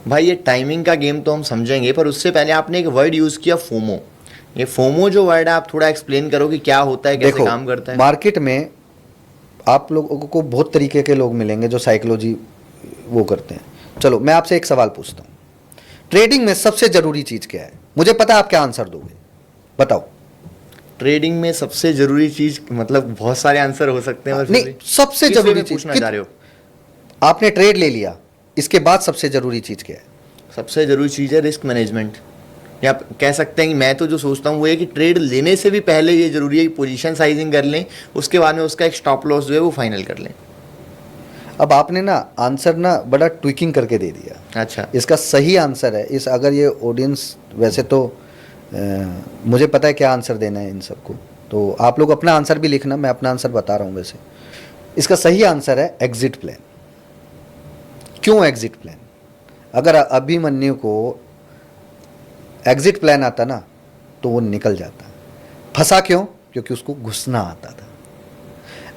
भाई ये टाइमिंग का गेम तो हम समझेंगे, पर उससे पहले आपने एक वर्ड यूज़ किया, फोमो। ये फोमो जो वर्ड है, आप थोड़ा एक्सप्लेन करो कि क्या होता है, कैसे देखो, काम करता है। मार्केट में आप लोगों को बहुत तरीके के लोग मिलेंगे जो साइकोलॉजी वो करते हैं। चलो मैं आपसे एक सवाल पूछता हूँ, ट्रेडिंग में सबसे जरूरी चीज क्या है? मुझे पता है आप क्या आंसर दोगे, बताओ। ट्रेडिंग में सबसे ज़रूरी चीज़, मतलब बहुत सारे आंसर हो सकते हैं, पर फिर नहीं, भी सबसे किस वे जरूरी में चीज पूछना चाह रहे हो? आपने ट्रेड ले लिया, इसके बाद सबसे जरूरी चीज क्या है? सबसे ज़रूरी चीज़ है रिस्क मैनेजमेंट। या आप कह सकते हैं कि मैं तो जो सोचता हूँ वो है कि ट्रेड लेने से भी पहले ये ज़रूरी है कि पोजीशन साइजिंग कर लें, उसके बाद में उसका एक स्टॉप लॉस जो है वो फाइनल कर लें। अब आपने ना आंसर ना बड़ा ट्विकिंग करके दे दिया। अच्छा। इसका सही आंसर है, इस अगर ये ऑडियंस वैसे तो मुझे पता है क्या आंसर देना है इन सबको, तो आप लोग अपना आंसर भी लिखना, मैं अपना आंसर बता रहा हूँ वैसे। इसका सही आंसर है एग्जिट प्लान। क्यों एग्जिट प्लान? अगर अभिमन्यु को एग्जिट प्लान आता ना तो वो निकल जाता। फंसा क्यों? क्योंकि उसको घुसना आता था।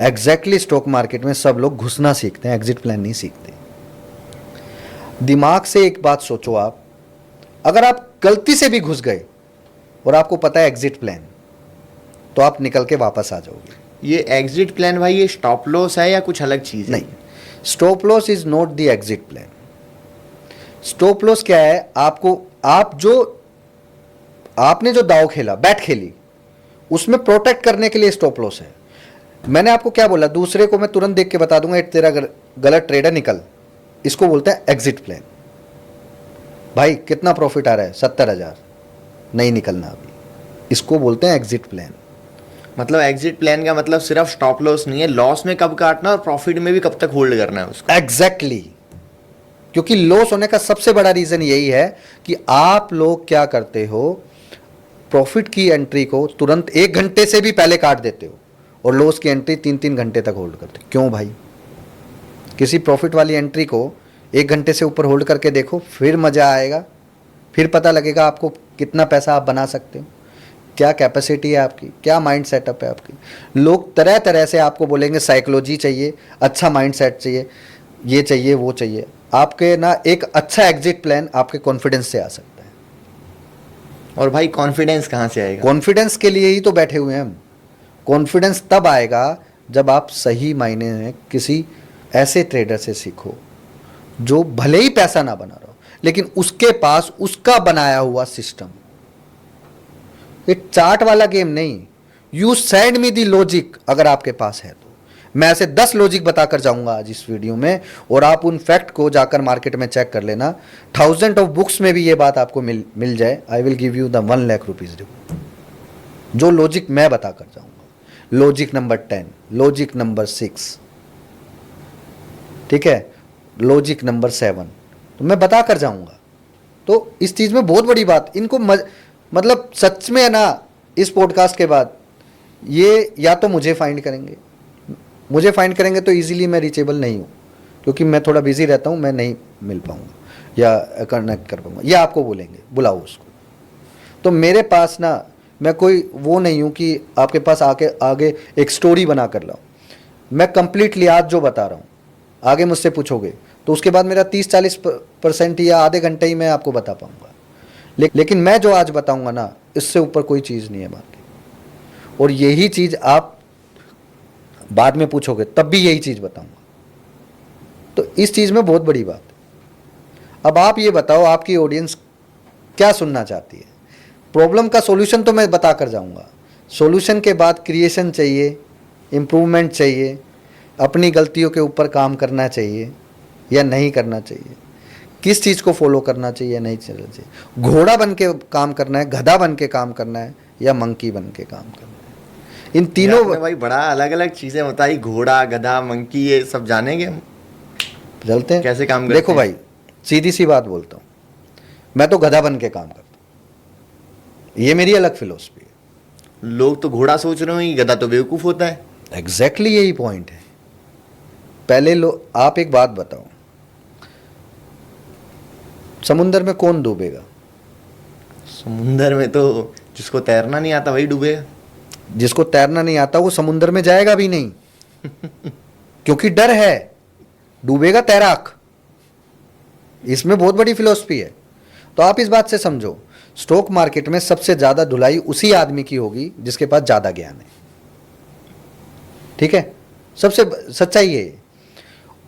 एग्जैक्टली स्टॉक मार्केट में सब लोग घुसना सीखते हैं, एग्जिट प्लान नहीं सीखते। दिमाग से एक बात सोचो आप, अगर आप गलती से भी घुस गए और आपको पता है एग्जिट प्लान, तो आप निकल के वापस आ जाओगे। ये एग्जिट प्लान भाई, ये स्टॉप लॉस है या कुछ अलग चीज़ है? नहीं, stop loss is not the exit plan. Stop loss क्या है? आपको आपने जो दाव खेला, बैट खेली, उसमें प्रोटेक्ट करने के लिए स्टॉप लॉस है। मैंने आपको क्या बोला, दूसरे को मैं तुरंत देख के बता दूंगा तेरा गलत ट्रेड है, निकल। इसको बोलते हैं एग्जिट प्लान। भाई कितना प्रॉफिट आ रहा है? 70,000, नहीं निकलना अभी, इसको बोलते हैं एग्जिट प्लान। मतलब एग्जिट प्लान का मतलब सिर्फ स्टॉप लॉस नहीं है, लॉस में कब काटना और प्रॉफिट में भी कब तक होल्ड करना है उसको। एग्जैक्टली क्योंकि लॉस होने का सबसे बड़ा रीजन यही है कि आप लोग क्या करते हो, प्रॉफिट की एंट्री को तुरंत 1 घंटे से भी पहले काट देते हो और लॉस की एंट्री 3-3 घंटे तक होल्ड करते हो। क्यों भाई? किसी प्रॉफिट वाली एंट्री को 1 घंटे से ऊपर होल्ड करके देखो, फिर मजा आएगा, फिर पता लगेगा आपको कितना पैसा आप बना सकते हो, क्या कैपेसिटी है आपकी, क्या माइंड सेटअप है आपकी। लोग तरह तरह से आपको बोलेंगे साइकोलॉजी चाहिए, अच्छा माइंड सेट चाहिए, ये चाहिए वो चाहिए। आपके ना एक अच्छा एग्जिट प्लान आपके कॉन्फिडेंस से आ सकता है। और भाई कॉन्फिडेंस कहाँ से आएगा? कॉन्फिडेंस के लिए ही तो बैठे हुए हैं हम। कॉन्फिडेंस तब आएगा जब आप सही मायने में किसी ऐसे ट्रेडर से सीखो जो भले ही पैसा ना बना रहा हो, लेकिन उसके पास उसका बनाया हुआ सिस्टम। ये चार्ट वाला गेम नहीं। You send me the logic, अगर आपके पास है तो मैं ऐसे 10 लॉजिक बताकर जाऊंगा आज इस वीडियो में, और आप उन फैक्ट को जाकर मार्केट में चेक कर लेना। 1000 ऑफ बुक्स में भी ये बात आपको मिल जाए, I will give you the 1 lakh rupees reward. जो लॉजिक मैं बताकर जाऊंगा, लॉजिक नंबर 10, लॉजिक नंबर 6, ठीक है, लॉजिक नंबर 7, तो मैं बताकर जाऊंगा। तो इस चीज में बहुत बड़ी बात इनको मतलब सच में है ना, इस पॉडकास्ट के बाद ये या तो मुझे फाइंड करेंगे तो इजीली मैं रीचेबल नहीं हूँ, क्योंकि मैं थोड़ा बिजी रहता हूँ, मैं नहीं मिल पाऊंगा या कनेक्ट कर पाऊंगा, या आपको बोलेंगे बुलाओ उसको। तो मेरे पास ना, मैं कोई वो नहीं हूँ कि आपके पास आगे एक स्टोरी बना कर लाऊं। मैं कंप्लीटली आज जो बता रहा हूँ, आगे मुझसे पूछोगे तो उसके बाद मेरा 30-40% या आधे घंटे ही मैं आपको बता पाऊंगा। लेकिन मैं जो आज बताऊंगा ना, इससे ऊपर कोई चीज़ नहीं है बाकी। और यही चीज़ आप बाद में पूछोगे तब भी यही चीज़ बताऊंगा। तो इस चीज़ में बहुत बड़ी बात है। अब आप ये बताओ, आपकी ऑडियंस क्या सुनना चाहती है? प्रॉब्लम का सॉल्यूशन तो मैं बता कर जाऊंगा, सॉल्यूशन के बाद क्रिएशन चाहिए, इम्प्रूवमेंट चाहिए, अपनी गलतियों के ऊपर काम करना चाहिए या नहीं करना चाहिए, किस चीज़ को फॉलो करना चाहिए नहीं चलना चाहिए, घोड़ा बन के काम करना है, गधा बन के काम करना है, या मंकी बन के काम करना है। इन तीनों भाई बड़ा अलग अलग चीजें बताई, घोड़ा, गधा, मंकी, ये सब जानेंगे हम चलते हैं कैसे काम करते देखो हैं। भाई, सीधी सी बात बोलता हूँ, मैं तो गधा बन के काम करता हूँ, ये मेरी अलग फिलोसफी है। लोग तो घोड़ा सोच रहे हो, गधा तो बेवकूफ होता है। एग्जैक्टली यही पॉइंट है। पहले आप एक बात बताओ, समुंदर में कौन डूबेगा? समुंदर में तो जिसको तैरना नहीं आता वही डूबेगा। जिसको तैरना नहीं आता वो समुंदर में जाएगा भी नहीं, क्योंकि डर है, डूबेगा तैराक। इसमें बहुत बड़ी फिलॉसफी है। तो आप इस बात से समझो, स्टॉक मार्केट में सबसे ज़्यादा धुलाई उसी आदमी की होगी जिसके पास ज़्यादा ज्ञान है। ठीक है, सबसे सच्चाई है।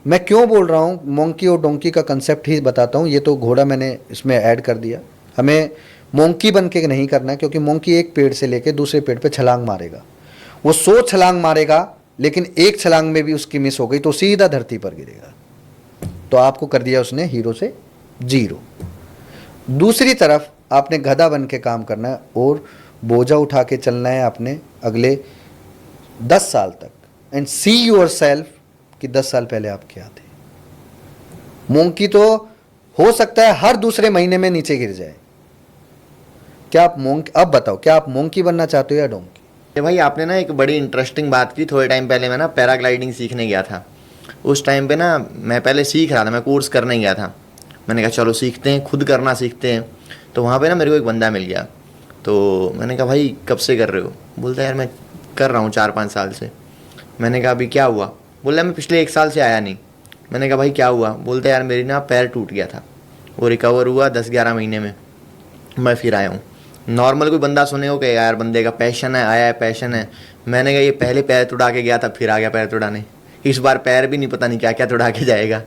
मैं क्यों बोल रहा हूँ, मोंकी और डोंकी का कंसेप्ट ही बताता हूँ। ये तो घोड़ा मैंने इसमें ऐड कर दिया। हमें मोंकी बन के नहीं करना है, क्योंकि मोंकी एक पेड़ से लेके दूसरे पेड़ पे छलांग मारेगा। वो 100 छलांग मारेगा, लेकिन एक छलांग में भी उसकी मिस हो गई तो सीधा धरती पर गिरेगा। तो आपको कर दिया उसने हीरो से जीरो। दूसरी तरफ आपने गधा बन के काम करना है और बोझा उठा के चलना है अपने अगले 10 साल तक। एंड सी योर सेल्फ कि 10 साल पहले आप क्या थे। मोंकी तो हो सकता है हर दूसरे महीने में नीचे गिर जाए। क्या आप मोंकी, अब बताओ, क्या आप मोंकी बनना चाहते हो या डोंकी? ये भाई आपने ना एक बड़ी इंटरेस्टिंग बात की। थोड़े टाइम पहले मैं ना पैराग्लाइडिंग सीखने गया था। उस टाइम पे ना मैं पहले सीख रहा था, मैं कोर्स करने गया था। मैंने कहा चलो सीखते हैं, खुद करना सीखते हैं। तो वहाँ पे ना मेरे को एक बंदा मिल गया। तो मैंने कहा भाई कब से कर रहे हो? बोलता है यार मैं कर रहा हूँ 4-5 साल से। मैंने कहा अभी क्या हुआ? बोला मैं पिछले 1 साल से आया नहीं। मैंने कहा भाई क्या हुआ? बोलता है यार मेरी ना पैर टूट गया था, वो रिकवर हुआ 10-11 महीने में, मैं फिर आया हूँ। नॉर्मल कोई बंदा सुने हो कि यार बंदे का पैशन है, आया है पैशन है। मैंने कहा ये पहले पैर तुड़ा के गया था, फिर आ गया पैर तुड़ाने, इस बार पैर भी नहीं पता नहीं क्या क्या तुड़ा के जाएगा।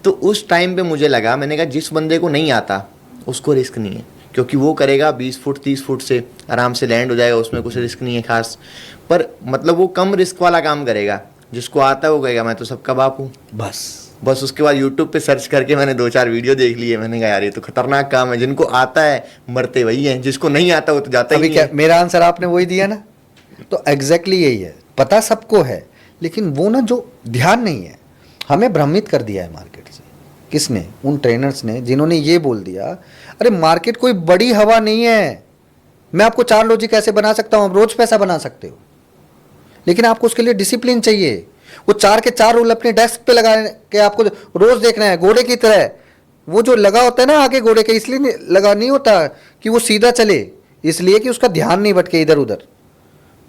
तो उस टाइम पे मुझे लगा, मैंने कहा जिस बंदे को नहीं आता उसको रिस्क नहीं है, क्योंकि वो करेगा 20 फुट 30 फुट से आराम से लैंड हो जाएगा, उसमें कुछ रिस्क नहीं है खास। पर मतलब वो कम रिस्क वाला काम करेगा। जिसको आता है वो कहेगा मैं तो सबका बाप हूँ, बस उसके बाद यूट्यूब पे सर्च करके मैंने 2-4 वीडियो देख लिए। मैंने कहा यार ये तो खतरनाक काम है। जिनको आता है मरते वही हैं, जिसको नहीं आता वो तो जाता ही अभी नहीं क्या है। मेरा आंसर आपने वही दिया ना? तो एग्जैक्टली यही है। पता सबको है, लेकिन वो ना जो ध्यान नहीं है। हमें भ्रमित कर दिया है मार्केट से। किसने? उन ट्रेनर्स ने, जिन्होंने ये बोल दिया अरे मार्केट कोई बड़ी हवा नहीं है, मैं आपको 4 लॉजिक ऐसे बना सकता हूँ, आप रोज पैसा बना सकते हो। लेकिन आपको उसके लिए डिसिप्लिन चाहिए। वो 4 के 4 रूल अपने डेस्क पे लगा के आपको रोज देखना है, घोड़े की तरह। वो जो लगा होता है ना आगे घोड़े के, इसलिए लगा नहीं होता कि वो सीधा चले, इसलिए कि उसका ध्यान नहीं भटके इधर उधर।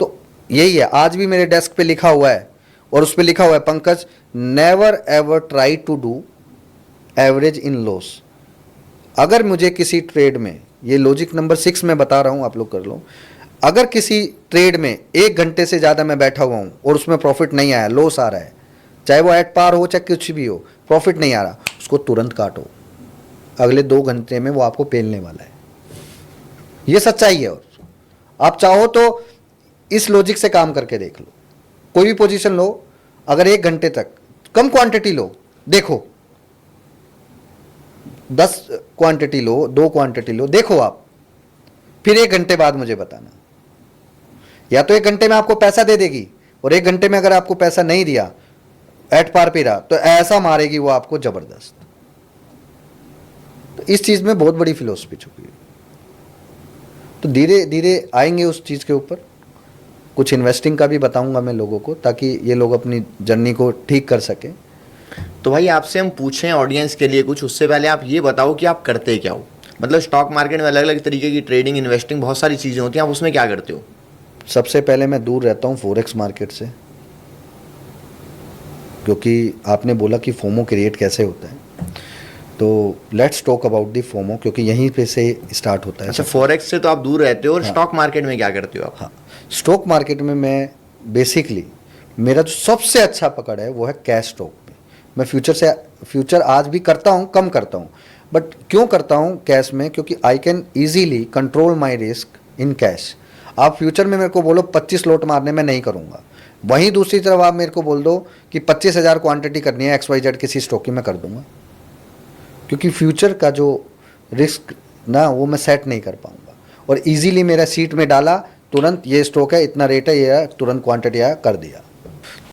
तो यही है, आज भी मेरे डेस्क पे लिखा हुआ है, और उस पर लिखा हुआ है Pankaj never ever try to do average in loss. अगर मुझे किसी ट्रेड में, ये लॉजिक नंबर 6 में बता रहा हूं, आप लोग कर लो, अगर किसी ट्रेड में 1 घंटे से ज़्यादा मैं बैठा हुआ हूँ और उसमें प्रॉफिट नहीं आया, लॉस आ रहा है, चाहे वो एट पार हो चाहे कुछ भी हो, प्रॉफिट नहीं आ रहा, उसको तुरंत काटो। अगले 2 घंटे में वो आपको पेलने वाला है। ये सच्चाई है। और आप चाहो तो इस लॉजिक से काम करके देख लो। कोई भी पोजीशन लो, अगर 1 घंटे तक कम क्वांटिटी लो, देखो 10 क्वांटिटी लो, 2 क्वांटिटी लो, देखो आप, फिर 1 घंटे बाद मुझे बताना। या तो 1 घंटे में आपको पैसा दे देगी, और 1 घंटे में अगर आपको पैसा नहीं दिया, एट पार पे रहा, तो ऐसा मारेगी वो आपको जबरदस्त। तो इस चीज में बहुत बड़ी फिलोसफी छुपी है। तो धीरे धीरे आएंगे उस चीज के ऊपर। कुछ इन्वेस्टिंग का भी बताऊंगा मैं लोगों को, ताकि ये लोग अपनी जर्नी को ठीक कर सके। तो भाई आपसे हम पूछें ऑडियंस के लिए कुछ, उससे पहले आप ये बताओ कि आप करते क्या हो। मतलब स्टॉक मार्केट में अलग अलग तरीके की ट्रेडिंग, इन्वेस्टिंग, बहुत सारी चीज़ें होती हैं, आप उसमें क्या करते हो? सबसे पहले मैं दूर रहता हूँ फॉरेक्स मार्केट से, क्योंकि आपने बोला कि फोमो क्रिएट कैसे होता है, तो let's talk about the FOMO, क्योंकि यहीं पे से स्टार्ट होता है। अच्छा, फॉरेक्स से तो आप दूर रहते हो, और हाँ। स्टॉक मार्केट में क्या करते हो आप? हाँ, स्टॉक मार्केट में मैं बेसिकली, मेरा जो सबसे अच्छा पकड़ है वो है कैश स्टॉक में। मैं फ्यूचर आज भी करता हूँ, कम करता हूँ, बट क्यों करता हूँ कैश में? क्योंकि I can easily control my risk in cash. आप फ्यूचर में मेरे को बोलो 25 लॉट मारने में नहीं करूँगा, वहीं दूसरी तरफ आप मेरे को बोल दो कि 25,000 क्वांटिटी करनी है XYZ किसी स्टॉक की, मैं कर दूंगा। क्योंकि फ्यूचर का जो रिस्क ना, वो मैं सेट नहीं कर पाऊंगा। और इजीली मेरा सीट में डाला, तुरंत ये स्टॉक है, इतना रेट है, ये है, तुरंत क्वांटिटी आया, कर दिया।